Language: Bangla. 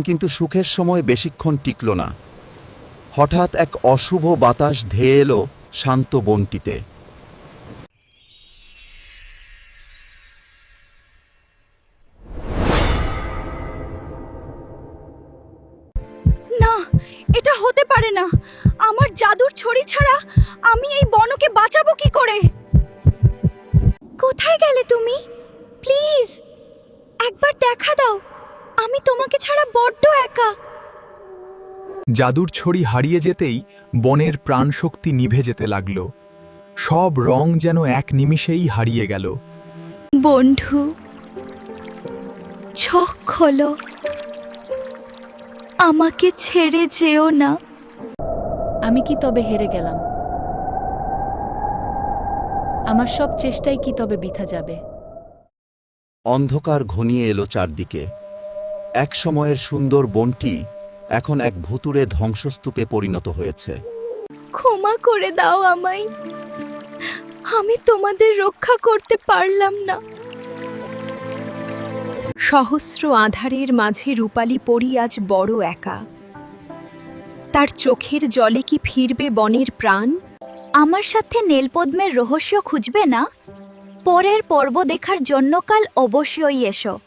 কিন্তু সুখের সময় বেশিক্ষণ টিকল না। হঠাৎ এক অশুভ বাতাস ধেয়ে এলো শান্ত বনটিতে। না, এটা হতে পারে না। আমার জাদুর ছড়ি ছাড়া আমি এই বনকে বাঁচাবো কি করে? কোথায় গেলে তুমি? প্লিজ একবার দেখা দাও। আমি তোমাকে ছাড়া বড্ড একা। জাদুর ছড়ি হারিয়ে যেতেই বনের প্রাণশক্তি নিভে যেতে লাগল। সব রং যেন এক নিমিষেই হারিয়ে গেল। বন্ধু, চোখ খোলো, আমাকে ছেড়ে যেও না। আমি কি তবে হেরে গেলাম? আমার সব চেষ্টাই কি তবে বৃথা যাবে? অন্ধকার ঘনিয়ে এলো চারদিকে। এক সময়ের সুন্দর বনটি এখন এক ভুতুড়ে ধ্বংসস্তূপে পরিণত হয়েছে। ক্ষমা করে দাও আমায়। আমি তোমাদের রক্ষা করতে পারলাম না। সহস্র আঁধারের মাঝে রূপালী পরী আজ বড় একা। তার চোখের জলে কি ফিরবে বনের প্রাণ? আমার সাথে নীলপদ্মের রহস্য খুঁজবে না? পরের পর্ব দেখার জন্য কাল অবশ্যই এসো।